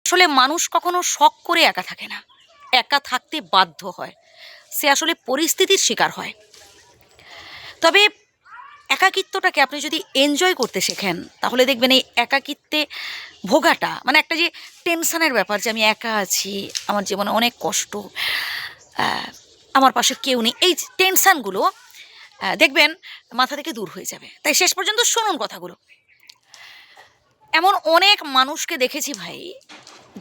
আসলে মানুষ কখনো শখ করে একা থাকে না, একা থাকতে বাধ্য হয়। সে আসলে পরিস্থিতির শিকার হয়। তবে একাকিত্বটাকে আপনি যদি এনজয় করতে শেখেন তাহলে দেখবেন এই একাকিত্বে ভোগাটা মানে একটা যে টেনশনের ব্যাপার যে আমি একা আছি, আমার জীবনে অনেক কষ্ট, আহ, আমার পাশে কেউ নেই, এই টেনশানগুলো দেখবেন মাথা থেকে দূর হয়ে যাবে। তাই শেষ পর্যন্ত শুনুন কথাগুলো। এমন অনেক মানুষকে দেখেছি ভাই,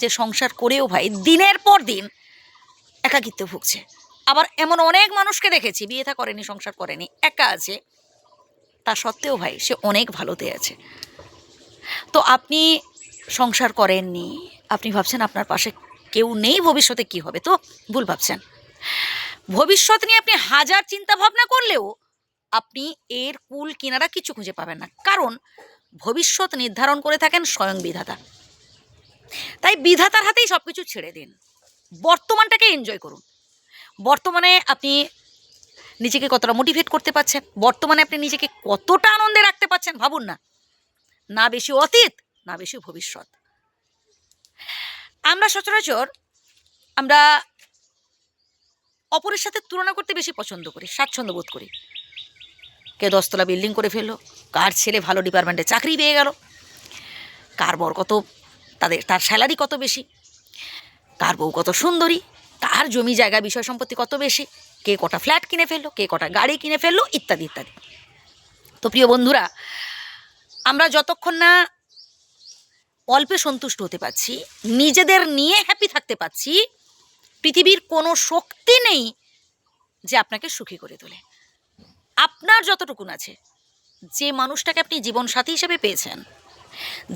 যে সংসার করেও ভাই দিনের পর দিন একাকিত্বে ভুগছে। আবার এমন অনেক মানুষকে দেখেছি বিয়ে থা করেনি, সংসার করেনি, একা আছে, তা সত্ত্বেও ভাই সে অনেক ভালোতে আছে। তো আপনি সংসার করেননি, আপনি ভাবছেন আপনার পাশে কেউ নেই, ভবিষ্যতে কি হবে, তো ভুল ভাবছেন। ভবিষ্যৎ নিয়ে আপনি হাজার চিন্তা ভাবনা করলেও আপনি এর কুল কিনারা কিছু খুঁজে পাবেন না, কারণ ভবিষ্যৎ নির্ধারণ করে থাকেন স্বয়ং বিধাতা। তাই বিধাতার হাতেই সব কিছু ছেড়ে দিন, বর্তমানটাকে এনজয় করুন। বর্তমানে আপনি নিজেকে কতটা মোটিভেট করতে পারছেন, বর্তমানে আপনি নিজেকে কতটা আনন্দে রাখতে পারছেন ভাবুন না। না বেশি অতীত, না বেশি ভবিষ্যৎ। আমরা সচরাচর আমরা অপরের সাথে তুলনা করতে বেশি পছন্দ করি, স্বাচ্ছন্দ্য বোধ করি। কে 10 তলা বিল্ডিং করে ফেললো, কার ছেলে ভালো ডিপার্টমেন্টে চাকরি পেয়ে গেল, কার বর কত, তার স্যালারি কত বেশি, কার বউ কত সুন্দরী, কার জমি জায়গা বিষয় সম্পত্তি কত বেশি, কে কটা ফ্ল্যাট কিনে ফেললো, কে কটা গাড়ি কিনে ফেললো, ইত্যাদি ইত্যাদি। তো প্রিয় বন্ধুরা, আমরা যতক্ষণ না অল্পে সন্তুষ্ট হতে পারছি, নিজেদের নিয়ে হ্যাপি থাকতে পারছি, পৃথিবীর কোনো শক্তি নেই যে আপনাকে সুখী করে তোলে। আপনার যতটুকুন আছে, যে মানুষটাকে আপনি জীবনসাথী হিসেবে পেয়েছেন,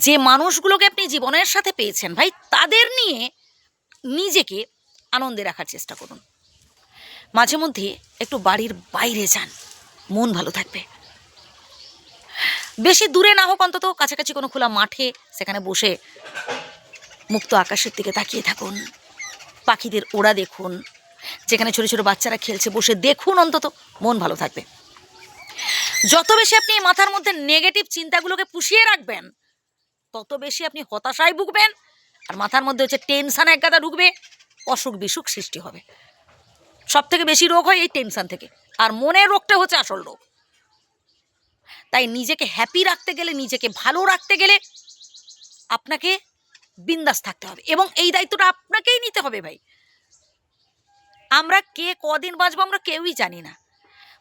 যে মানুষগুলোকে আপনি জীবনের সাথে পেয়েছেন ভাই, তাদের নিয়ে নিজেকে আনন্দে রাখার চেষ্টা করুন। মাঝে মধ্যে একটু বাড়ির বাইরে যান, মন ভালো থাকবে। বেশি দূরে না হোক, অন্তত কাছাকাছি কোনো খোলা মাঠে সেখানে বসে মুক্ত আকাশের দিকে তাকিয়ে থাকুন, পাখিদের ওড়া দেখুন, যেখানে ছোটো ছোটো বাচ্চারা খেলছে বসে দেখুন, অন্তত মন ভালো থাকবে। যত বেশি আপনি মাথার মধ্যে নেগেটিভ চিন্তাগুলোকে পুষিয়ে রাখবেন, তত বেশি আপনি হতাশায় ভুগবেন, আর মাথার মধ্যে হচ্ছে টেনশান এক গাদা ঢুকবে, অসুখ বিসুখ সৃষ্টি হবে। সব থেকে বেশি রোগ হয় এই টেনশান থেকে, আর মনের রোগটা হচ্ছে আসল রোগ। তাই নিজেকে হ্যাপি রাখতে গেলে, নিজেকে ভালো রাখতে গেলে আপনাকে বিন্দাস থাকতে হবে, এবং এই দায়িত্বটা আপনাকেই নিতে হবে ভাই। আমরা কে কদিন বাঁচবো আমরা কেউই জানি না।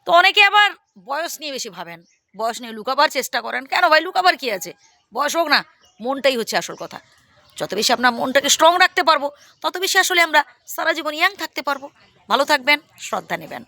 তো অনেকে আবার বয়স নিয়ে বেশি ভাবেন, বয়স নিয়ে লুকাবার চেষ্টা করেন। কেন ভাই, লুকাবার কি আছে? বয়স হোক না, মনটাই হচ্ছে আসল কথা। যত বেশি আপনার মনটাকে স্ট্রং রাখতে পারবো, তত বেশি আসলে আমরা সারা জীবন ইয়াং থাকতে পারবো। ভালো থাকবেন, শ্রদ্ধা নেবেন।